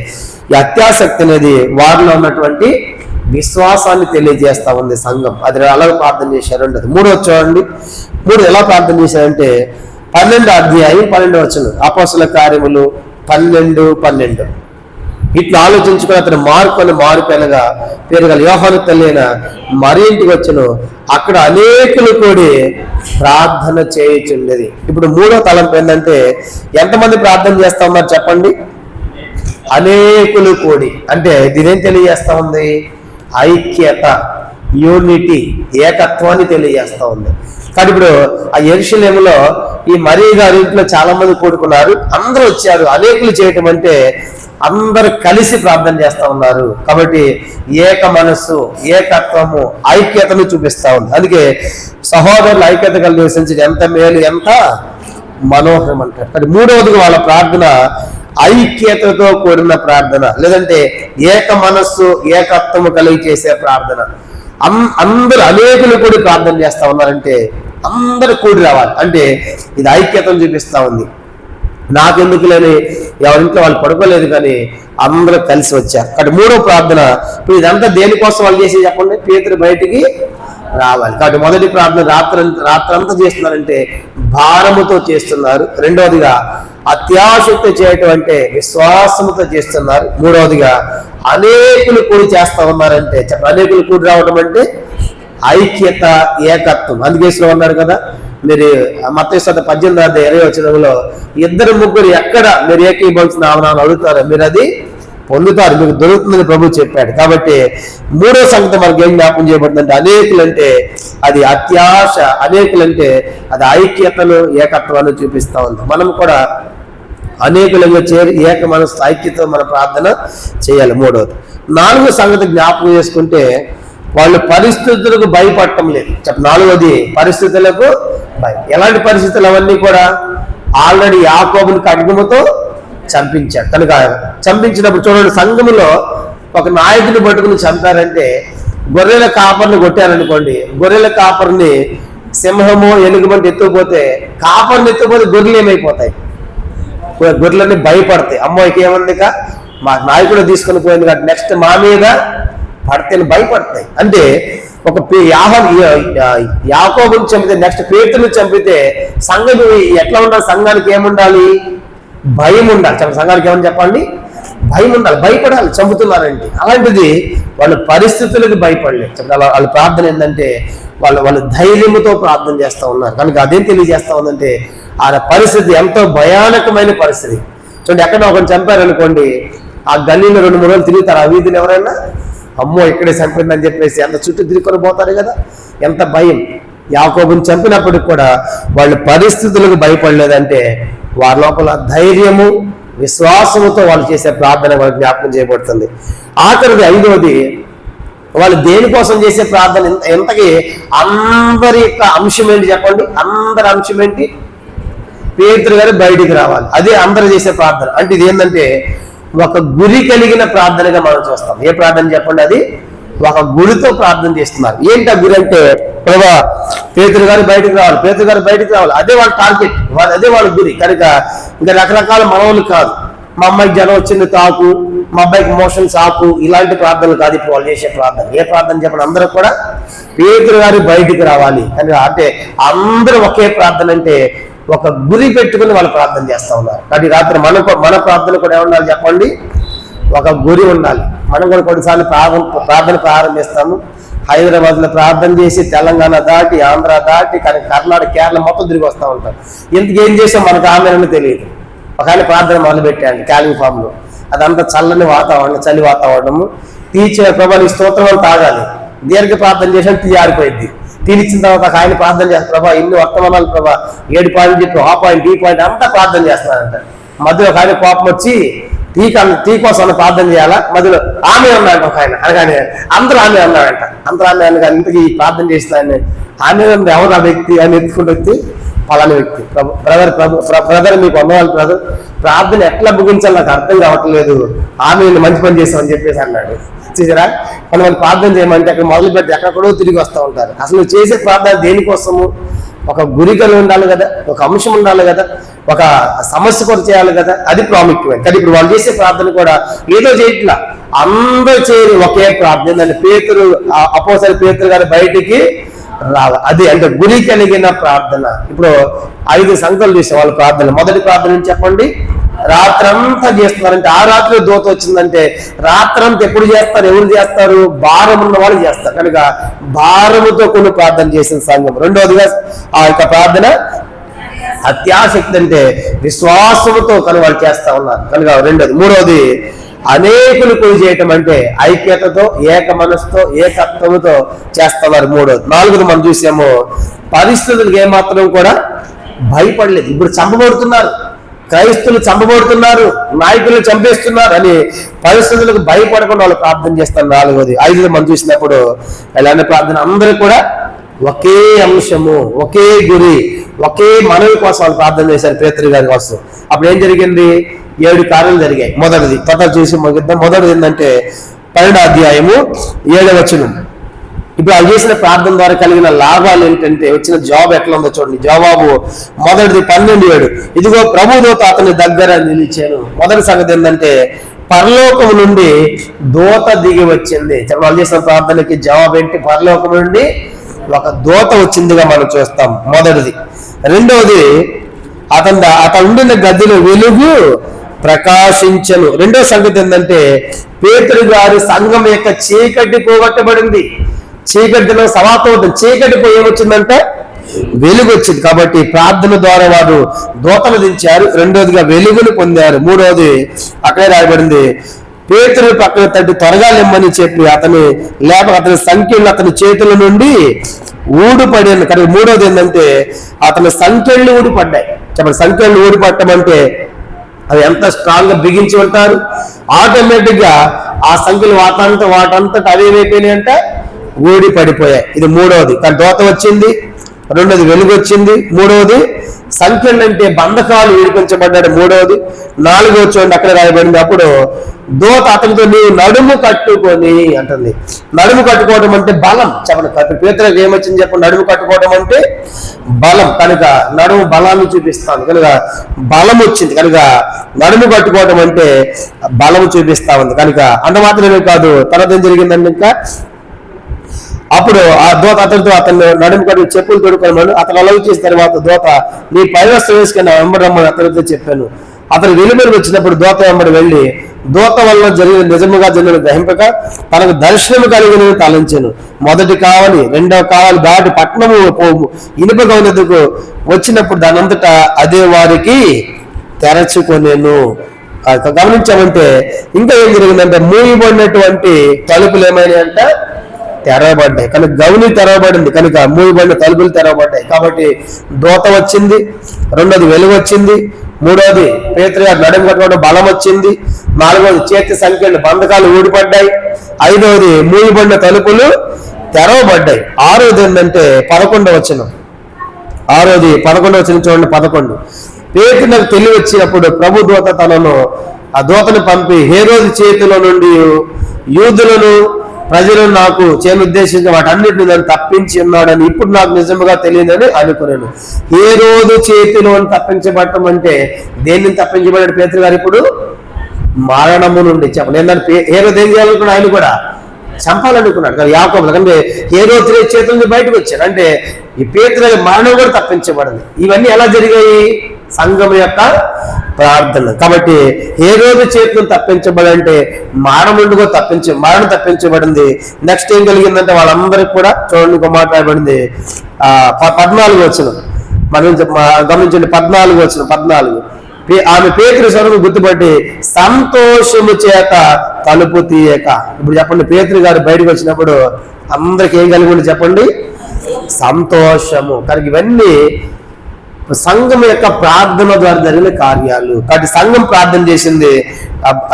ఈ అత్యాసక్తి అనేది వారిలో ఉన్నటువంటి విశ్వాసాన్ని తెలియజేస్తా ఉంది సంఘం. అది అలాగే ప్రార్థన చేశారు. రెండోది. మూడోది చూడండి, 3 ఎలా ప్రార్థన చేశారంటే 12వ అధ్యాయం 12వ వచనం అపోస్తల కార్యములు 12:12 ఇట్లా ఆలోచించుకుని అతను మారుపెనగా పేరు గల యోహాను తల్లి అయిన మరి ఇంటికి వచ్చును. అక్కడ అనేకులు కూడి ప్రార్థన చేయుచుండేది. ఇప్పుడు 3వ తలంపు ఏంటంటే ఎంతమంది ప్రార్థన చేస్తా ఉన్నారు చెప్పండి? అనేకులు కూడి. అంటే దీనేం తెలియజేస్తా ఉంది? ఐక్యత, యూనిటీ, ఏకత్వాన్ని తెలియజేస్తా ఉంది. కానీ ఇప్పుడు ఆ యెరూషలేములో ఈ మరియ గారి ఇంట్లో చాలా మంది కూడుకున్నారు, అందరూ వచ్చారు. అనేకులు చేయటం అంటే అందరూ కలిసి ప్రార్థన చేస్తా ఉన్నారు. కాబట్టి ఏక మనస్సు, ఏకత్వము, ఐక్యతను చూపిస్తా ఉంది. అందుకే సహోదరులు ఐక్యత కలిగి నివసించడం ఎంత మేలు, ఎంత మనోహరం అంటారు. కానీ మూడవదిగా వాళ్ళ ప్రార్థన ఐక్యతతో కూడిన ప్రార్థన, లేదంటే ఏక మనస్సు ఏకత్వము కలిగి చేసే ప్రార్థన. అందరూ అనేకులు కూడి ప్రార్థన చేస్తా ఉన్నారంటే అందరూ కూడి రావాలి అంటే ఇది ఐక్యతను చూపిస్తా ఉంది. నాకెందుకు లేని ఎవరింట్లో వాళ్ళు పడుకోలేదు కానీ అందరూ కలిసి వచ్చారు. కాబట్టి 3వ ప్రార్థన ఇప్పుడు ఇదంతా దేనికోసం వాళ్ళు చేసి చెప్పండి? పేతురు బయటికి రావాలి. కాబట్టి మొదటి ప్రార్థన రాత్రంతా చేస్తున్నారంటే భారముతో చేస్తున్నారు. రెండవదిగా అత్యాశక్తి చేయటం అంటే విశ్వాసముతో చేస్తున్నారు. మూడవదిగా అనేకులు కూడి చేస్తా ఉన్నారంటే అనేకులు కూడి రావడం అంటే ఐక్యత, ఏకత్వం. అందుకేసులో ఉన్నారు కదా మీరు మత్తయి 18:20 వచనంలో 2-3 ఎక్కడ మీరు ఏకీభవించిన అడుగుతారో మీరు అది పొందుతారు, మీకు దొరుకుతుందని ప్రభు చెప్పాడు. కాబట్టి 3వ సంగతి మనకి ఏం జ్ఞాపకం చేయబడుతుందంటే అనేకులంటే అది అత్యాశ, అనేకులంటే అది ఐక్యతను, ఏకత్వాన్ని చూపిస్తా ఉంది. మనం కూడా అనేకులంగా చేరి ఏక మనసు ఐక్యత మన ప్రార్థన చేయాలి. 3వది. 4వ సంగతి జ్ఞాపకం చేసుకుంటే వాళ్ళు పరిస్థితులకు భయపడటం లేదు. 4వది పరిస్థితులకు భయం. ఎలాంటి పరిస్థితులు? అవన్నీ కూడా ఆల్రెడీ యాకోబుని ఖడ్గముతో చంపించాడు. కనుక చంపించినప్పుడు చూడండి, సంఘములో ఒక నాయకుని పట్టుకుని చంపారంటే గొర్రెల కాపర్ని కొట్టారనుకోండి, గొర్రెల కాపర్ని సింహము ఎలుగుబంటి ఎత్తుకుపోతే కాపర్ని ఎత్తుకుపోతే గొర్రెలు ఏమైపోతాయి? గొర్రెలన్నీ భయపడతాయి. అమ్మాయికి ఏమందిక మా నాయకుడు తీసుకొని పోయింది కాబట్టి నెక్స్ట్ మా మీద పడితే భయపడతాయి. అంటే ఒక యాకోబుని చంపితే నెక్స్ట్ పేతురుని చంపితే సంఘం ఎట్లా ఉండాలి? సంఘానికి ఏముండాలి? భయం ఉండాలి. సంఘానికి ఏమని చెప్పండి? భయం ఉండాలి, భయపడాలి చంపుతున్నారంటే. అలాంటిది వాళ్ళు పరిస్థితులకు భయపడలేదు. వాళ్ళ ప్రార్థన ఏంటంటే వాళ్ళు ధైర్యంతో ప్రార్థన చేస్తూ ఉన్నారు. కనుక అదేం తెలియజేస్తా ఉందంటే ఆ పరిస్థితి ఎంతో భయానకమైన పరిస్థితి. చూడండి, ఎక్కడ ఒకరిని చంపారనుకోండి, ఆ గల్లీలో 2-3 రోజులు తిరుగుతారు. ఆ వీధిని ఎవరైనా అమ్మో ఇక్కడే చంపిందని చెప్పేసి అంత చుట్టూ తిరుగుకొని పోతారు కదా, ఎంత భయం. యాకోబుని చంపినప్పటికి కూడా వాళ్ళు పరిస్థితులకు భయపడలేదంటే వారి లోపల ధైర్యము విశ్వాసముతో వాళ్ళు చేసే ప్రార్థన వాళ్ళకి జ్ఞాపకం చేయబడుతుంది. ఆఖరిది ఐదవది, వాళ్ళు దేనికోసం చేసే ప్రార్థన ఎంతకి అందరి యొక్క అంశం ఏంటి చెప్పండి? అందరి అంశం ఏంటి? పేతురు గారు బయటికి రావాలి. అదే అందరూ చేసే ప్రార్థన. అంటే ఇది ఏంటంటే ఒక గురి కలిగిన ప్రార్థనగా మనం చూస్తాం. ఏ ప్రార్థన చెప్పండి? అది ఒక గురితో ప్రార్థన చేస్తున్నారు. ఏంటి ఆ గురి అంటే, ప్రభా పేతురు గారు బయటకు రావాలి, పేతురు గారు బయటకు రావాలి. అదే వాళ్ళ టార్గెట్, అదే వాళ్ళ గురి. కనుక ఇంకా రకరకాల మనవులు కాదు, మా అమ్మాయికి జ్వరం వచ్చింది తాకు, మా అబ్బాయికి మోషన్స్ ఆకు, ఇలాంటి ప్రార్థనలు కాదు ఇప్పుడు వాళ్ళు చేసే ప్రార్థన. ఏ ప్రార్థన చెప్పండి? అందరూ కూడా పేతురు గారు బయటికి రావాలి కనుక. అంటే అందరూ ఒకే ప్రార్థన, అంటే ఒక గురి పెట్టుకుని వాళ్ళు ప్రార్థన చేస్తూ ఉన్నారు. కాబట్టి రాత్రి మన ప్రార్థన కూడా ఏముండాలి చెప్పండి? ఒక గురి ఉండాలి. మనం కూడా కొన్నిసార్లు ప్రార్థన ప్రారంభిస్తాము. హైదరాబాద్లో ప్రార్థన చేసి తెలంగాణ దాటి ఆంధ్ర దాటి కానీ కర్ణాటక కేరళ మొత్తం తిరిగి వస్తూ ఉంటాం. ఇంతకేం చేసాం మనకు ఆమెనని తెలియదు. ఒక ఆయన ప్రార్థన మొదలుపెట్టాడు క్యాలింగ్ ఫామ్లో. అదంతా చల్లని వాతావరణం, చలి వాతావరణము. తీర్చే ప్రభా నీ స్తోత్రం తాగాలి, దీర్ఘ ప్రార్థన చేసాం, టీ ఆరిపోయింది. తీర్చిన తర్వాత ఒక ఆయన ప్రార్థన చేస్తారు, ప్రభా ఇన్ని వర్తమానాలు ప్రభా 7 పాయింట్ చెప్పి ఆ పాయింట్ ఈ పాయింట్ అంతా ప్రార్థన చేస్తున్నారంట. మధ్యలో ఒక ఆయన కోపం వచ్చి టీ కోసం ప్రార్థన చేయాలా, మధ్యలో ఆమె అన్నాడు ఒక ఆయన. అనగానే అందరూ ఆమె అన్నాడంట. అందరూ ఆమె అనగా ఇంతకీ ప్రార్థన చేసిన ఆయన ఆమె ఎవరు ఆ వ్యక్తి అని ఎత్తుకుంటూ వచ్చి పలాని వ్యక్తి, బ్రదర్ మీకు వందనాలు బ్రదర్, ప్రార్థన ఎట్లా ముగించాలి నాకు అర్థం కావట్లేదు, ఆమె మంచి పని చేస్తామని చెప్పేసి అన్నాడు. చూసారా, మనం ప్రార్థన చేయమంటే అక్కడ మొదలు పెట్టి ఎక్కడెక్కడో తిరిగి వస్తూ ఉంటారు. అసలు చేసే ప్రార్థన దేనికోసము? ఒక గురి కలిగి ఉండాలి కదా, ఒక అంశం ఉండాలి కదా, ఒక సమస్య కూడా చేయాలి కదా, అది ప్రాముఖ్యమైన. కానీ ఇప్పుడు వాళ్ళు చేసే ప్రార్థన కూడా ఏదో చేయట్లా, అందరూ చేరి ఒకే ప్రార్థన. అపోస్తలుడైన పేతురు గారు బయటికి రావాలి, అది అంటే గురి కలిగిన ప్రార్థన. ఇప్పుడు 5 సంగతులు చూసే వాళ్ళ ప్రార్థన. మొదటి ప్రార్థన నుంచి చెప్పండి. రాత్రంతా చేస్తున్నారంటే, ఆ రాత్రి దూత వచ్చిందంటే రాత్రంతా ఎప్పుడు చేస్తారు? ఎవరు చేస్తారు? భారం ఉన్న వాళ్ళు చేస్తారు. కనుక భారముతో కొన్ని ప్రార్థన చేసిన సంఘం. రెండవదిగా ఆ యొక్క ప్రార్థన అత్యాశక్తి, అంటే విశ్వాసముతో కనుక వాళ్ళు చేస్తా ఉన్నారు కనుక రెండోది. మూడవది అనేకులు కొలి చేయటం, అంటే ఐక్యతతో, ఏక మనసుతో, ఏకత్వముతో చేస్తున్నారు. మూడవది. నాలుగోది మనం చూసాము, పరిస్థితులకు ఏమాత్రం కూడా భయపడలేదు. ఇప్పుడు చంపబడుతున్నారు, క్రైస్తువులు చంపబడుతున్నారు, నాయకులు చంపేస్తున్నారు అని పరిస్థితులకు భయపడకుండా వాళ్ళు ప్రార్థన చేస్తారు. నాలుగోది. ఐదోది మనం చూసినప్పుడు ఎలాంటి ప్రార్థన? అందరూ కూడా ఒకే అంశము, ఒకే గురి, ఒకే మనవి కోసం వాళ్ళు ప్రార్థన చేశారు పేతురు గారి కోసం. అప్పుడు ఏం జరిగింది? 7 కార్యాలు జరిగాయి. మొదటిది పట్టాలు చేసి ముగిద్దాం. మొదటిది ఏంటంటే 12వ అధ్యాయము 7వ వచనం. ఇప్పుడు వాళ్ళు చేసిన ప్రార్థన ద్వారా కలిగిన లాభాలు ఏంటంటే, వచ్చిన జాబ్ ఎట్లా ఉందో చూడండి. జవాబు మొదటిది 12:7. ఇదిగో ప్రభుదూత అతని దగ్గర నిలిచాను. మొదటి సంగతి ఏంటంటే పరలోకము నుండి దూత దిగి వచ్చింది. వాళ్ళు చేసిన ప్రార్థనకి జవాబు ఏంటి? పరలోకము నుండి ఒక దూత వచ్చిందిగా మనం చూస్తాం. మొదటిది. రెండవది, అతను ఉండిన గదిలో వెలుగు ప్రకాశించను. రెండో సంగతి ఏంటంటే పేతురు గారి సంఘం యొక్క చీకటి పోగొట్టబడింది. చీకటిలో సమాతోటం, చీకటి పోయి ఏమొచ్చిందంటే వెలుగు వచ్చింది. కాబట్టి ప్రార్థన ద్వారా వారు దూతలు దించారు. రెండోదిగా వెలుగును పొందారు. మూడవది అక్కడే రాయబడింది, పేతురు పక్కన తట్టి త్వరగా నిమ్మని చెప్పి అతని సంఖ్యలు అతని చేతుల నుండి ఊడిపడాను. కానీ మూడవది ఏంటంటే అతని సంఖ్యలు ఊడిపడ్డాయి. చెప్పండి, సంఖ్యలు ఊడిపడటం అంటే అవి ఎంత స్ట్రాంగ్ గా బిగించి ఉంటారు. ఆటోమేటిక్ గా ఆ సంఖ్యలు వాటంతట అవి ఏమైపోయినాయి అంటే ఊడి పడిపోయాయి. ఇది మూడవది. కానీ దూత వచ్చింది. రెండోది వెలుగు వచ్చింది. మూడవది సంఖ్యలు అంటే బంధకాలు విడిపించబడ్డాడు. మూడవది. నాలుగో చూడండి అక్కడ రాయబడింది, అప్పుడు దూత అతనితో నీవు నడుము కట్టుకొని అంటుంది. నడుము కట్టుకోవడం అంటే బలం. చెప్పండి, పేతురుకి ఏమొచ్చింది చెప్పండి? నడుము కట్టుకోవడం అంటే బలం. కనుక నడుము బలాన్ని చూపిస్తాను కనుక బలం వచ్చింది. కనుక నడుము కట్టుకోవడం అంటే బలం చూపిస్తా ఉంది. కనుక అంత మాత్రమే కాదు, తర్వాత ఏం జరిగిందంటే ఇంకా అప్పుడు ఆ దూత అతను నడుము కట్టు చెప్పులు తొడుకోమని అతను అలవి చేసిన తర్వాత దూత నీ పైవస్త్రం వేసుకుని వెంబడమ్మని అతనితో చెప్పాను. అతను వెలుబడి వచ్చినప్పుడు దూత వెంబడి వెళ్ళి దూత వల్ల నిజముగా జరిగిన గ్రహింపక తనకు దర్శనము కలిగిన తలంచాను. మొదటి కావాలి, రెండవ కావాలి దాటి పట్టణము పోము ఇనుప గౌనెదుకు వచ్చినప్పుడు దానంతటా అదే వారికి తెరచుకొనేను. గమనించామంటే ఇంకా ఏం జరిగిందంటే మూయబడినటువంటి తలుపులు ఏమైనాయంట తెరవబడ్డాయి, కనుక గౌని తెరవబడింది, కనుక మూయబడిన తలుపులు తెరవబడ్డాయి. కాబట్టి దూత వచ్చింది, రెండోది వెలుగు వచ్చింది, మూడోది పేతురు గారు నడుము కట్టుకోవడం బలం వచ్చింది, నాలుగోది చేతి సంఖ్యలు బంధకాలు ఊడిపడ్డాయి, ఐదవది మూయబడిన తలుపులు తెరవబడ్డాయి. ఆరోది ఏంటంటే 11వ వచనం, 11వ వచనం చూడండి. 11 పేతురునకు తెలివి వచ్చినప్పుడు ప్రభు దూత తనను ఆ దూతను పంపి హేరోదు చేతిలో నుండి యూదులను ప్రజలను నాకు చేయనుద్దేశించి వాటన్నిటిని నన్ను తప్పించి ఉన్నాడని ఇప్పుడు నాకు నిజంగా తెలియదని అనుకున్నాను. హేరోదు చేతిలో తప్పించబడటం అంటే దేన్ని తప్పించబడ్డాడు పేతురు గారు? ఇప్పుడు మరణము నుండి చెప్పండి. ఏంటంటే హేరోదు ఏం చేయాలనుకున్నాడు? ఆయన కూడా చంపాలనుకున్నాడు కానీ యాకోబు, అంటే హేరోదు చేతుల నుంచి బయటకు వచ్చాడు. అంటే ఈ పేతురు మరణం కూడా తప్పించబడింది. ఇవన్నీ ఎలా జరిగాయి? సంఘం యొక్క ప్రార్థన. కాబట్టి హేరోదు చేతులను తప్పించబడంటే మరణం తప్పించబడింది. నెక్స్ట్ ఏం కలిగిందంటే వాళ్ళందరికీ కూడా చూడండి, ఇంకో మాట రాయబడింది 14వ వచనం. మనం గమనించండి 14వ వచనం. 14 ఆమె పేతురు స్వరము గుర్తుపట్టి సంతోషము చేత తలుపు తీయక. ఇప్పుడు చెప్పండి, పేతురు గారు బయటకు వచ్చినప్పుడు అందరికి ఏం కలిగి ఉండి చెప్పండి? సంతోషము. కనుక ఇవన్నీ సంఘం యొక్క ప్రార్థన ద్వారా జరిగిన కార్యాలు. కాబట్టి సంఘం ప్రార్థన చేసింది,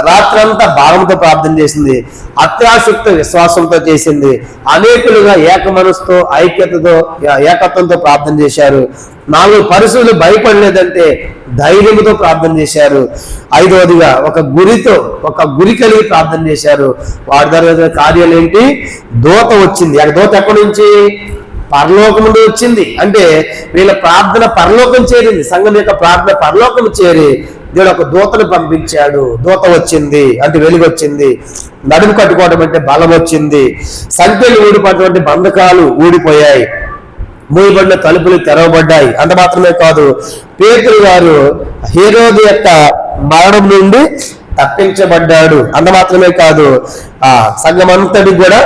రాత్రంతా భావంతో ప్రార్థన చేసింది, అత్యాశక్త విశ్వాసంతో చేసింది, అనేకులుగా ఏక మనసుతో ఏకత్వంతో ప్రార్థన చేశారు. 4 పరిస్థితులు భయపడలేదంటే ధైర్యంతో ప్రార్థన చేశారు. 5వదిగా ఒక గురి కలిగి ప్రార్థన చేశారు. వారి ద్వారా కార్యాలు ఏంటి? దూత వచ్చింది. ఆ దూత ఎక్కడి నుంచి? పరలోకం నుండి వచ్చింది. అంటే వీళ్ళ ప్రార్థన పరలోకం చేరింది. సంఘం యొక్క ప్రార్థన పరలోకం చేరి దేవుడు ఒక దూతను పంపించాడు. దూత వచ్చింది అంటే వెలుగు వచ్చింది, నడుము కట్టుకోవడం అంటే బలం వచ్చింది, సంఖ్యలు ఊడిపడటం అంటే బంధకాలు ఊడిపోయాయి, మూయబడిన తలుపులు తెరవబడ్డాయి. అంత మాత్రమే కాదు, పేతురు గారు హేరోదు యొక్క మరణం నుండి తప్పించబడ్డాడు. అంత మాత్రమే కాదు, ఆ సంఘం అంతటికి కూడా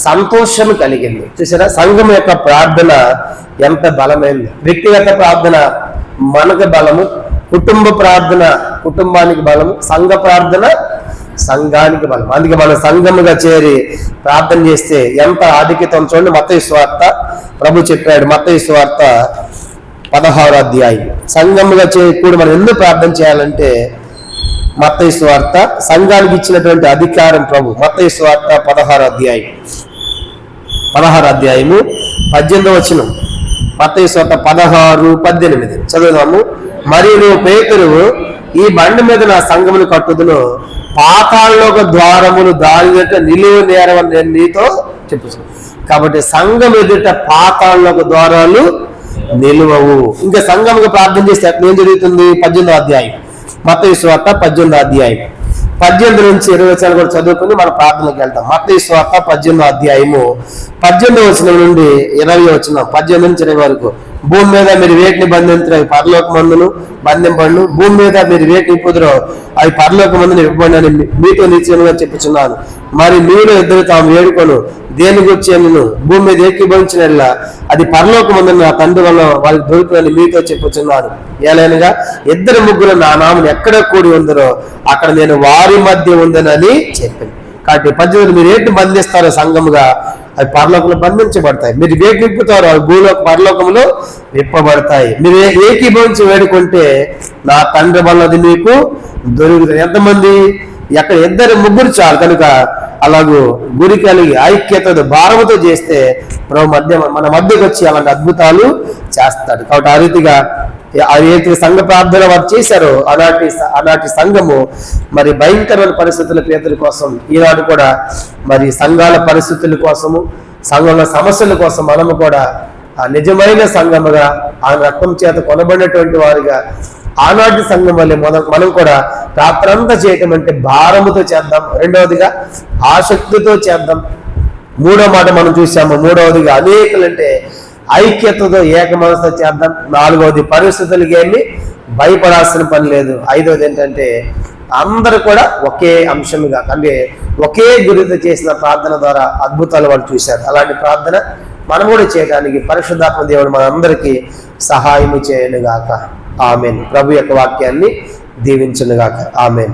సంతోషం కలిగింది. చూసారా, సంఘం యొక్క ప్రార్థన ఎంత బలమైంది. వ్యక్తిగత ప్రార్థన మనకు బలము, కుటుంబ ప్రార్థన కుటుంబానికి బలము, సంఘ ప్రార్థన సంఘానికి బలం. అందుకే మన సంఘముగా చేరి ప్రార్థన చేస్తే ఎంత ఆధిక్యతం. చూడండి మత్తయి సువార్త, ప్రభు చెప్పాడు మత్తయి సువార్త 16వ అధ్యాయం. సంఘముగా చేరి కూడా మనం ఎందుకు ప్రార్థన చేయాలంటే మత్తయి సువార్త సంఘానికి ఇచ్చినటువంటి అధికారం ప్రభు. మత్తయి సువార్త 16వ అధ్యాయం 18వ వచనం. మత్తయి సువార్త 16:18 చదువుదాము. మరియు నువ్వు పేతురు, ఈ బండి మీద నా సంఘమును కట్టుదును, పాతాళలోక ద్వారములు దాని ఎదుట నిలువ నేరవని నేను నీతో చెప్పుచు. కాబట్టి సంఘం ఎదుట పాతాళలోక ద్వారాలు నిలువవు. ఇంకా సంఘముగా ప్రార్థన చేస్తే ఏం జరుగుతుంది? 18వ అధ్యాయం మత్తయి సువార్త 18వ అధ్యాయం 18 నుంచి 20 వచనాలు కూడా చదువుకుని మన ప్రార్థనకి వెళ్తాం. మత్తయి సువార్త 18వ అధ్యాయము 18వ వచనం నుండి 20వ వచనం, 18 నుంచి 20 వరకు. భూమి మీద మీరు వేటిని బంధించరు అవి పరలోక మందును బంధింపండు, భూమి మీద మీరు వేటిని కుదరో అవి పరలోక మందును ఇవ్వబడి అని మీతో నిశ్చయంగా చెప్పుచున్నాను. మరి మీరు ఇద్దరు తాము వేడుకొను దేని గురించి నేను భూమి మీద ఏకీభవించిన అది పరలోక మందును నా తండ్రి వల్ల వాళ్ళకి దొరుకుతుందని మీతో చెప్పుచున్నాను. ఏలైనగా 2-3 నా నామను ఎక్కడ కూడి ఉందరో అక్కడ నేను వారి మధ్య ఉందనని చెప్పింది. కాబట్టి 18 మీరు ఏంటి బంధిస్తారో సంఘముగా అవి పరలోకంలో బంధించబడతాయి, మీరు వేటి విప్పుతారో అవి పరలోకంలో విప్పబడతాయి. మీరు ఏకీభవించి వేడుకుంటే నా తండ్రి వల్లది మీకు దొరుకుతుంది. ఎంతమంది? ఎక్కడ 2-3 చాలు. కనుక అలాగూ గురి కలిగి ఐక్యతతో భారముతో చేస్తే మన మధ్యకు వచ్చి అలాంటి అద్భుతాలు చేస్తాడు. కాబట్టి ఆ రీతిగా సంఘ ప్రార్థన వారు చేశారో ఆనాటి సంఘము మరి భయంకరమైన పరిస్థితుల పేదల కోసం, ఈనాడు కూడా మరి సంఘాల పరిస్థితుల కోసము, సంఘంలో సమస్యల కోసం మనము కూడా నిజమైన సంఘముగా ఆ రక్తం చేత కొనబడినటువంటి వారిగా ఆనాటి సంఘం వల్లే మనం కూడా రాత్రంతా చేయటం అంటే భారముతో చేద్దాం. రెండవదిగా ఆసక్తితో చేద్దాం. మూడో మాట మనం చూసాము. మూడవదిగా అనేకులంటే ఐక్యతతో ఏక మనసుతో చేద్దాం. 4వది పరిస్థితులకి వెళ్ళి భయపడాల్సిన పని లేదు. 5వది ఏంటంటే అందరూ కూడా ఒకే అంశంగా అంటే ఒకే గురితో చేసిన ప్రార్థన ద్వారా అద్భుతాలు వాళ్ళు చూశారు. అలాంటి ప్రార్థన మనం కూడా చేయడానికి పరిశుద్ధాత్మ దేవుడు మనందరికీ సహాయం చేయనుగాక. ఆమెన్. ప్రభు యొక్క వాక్యాన్ని దీవించునుగాక. ఆమెన్.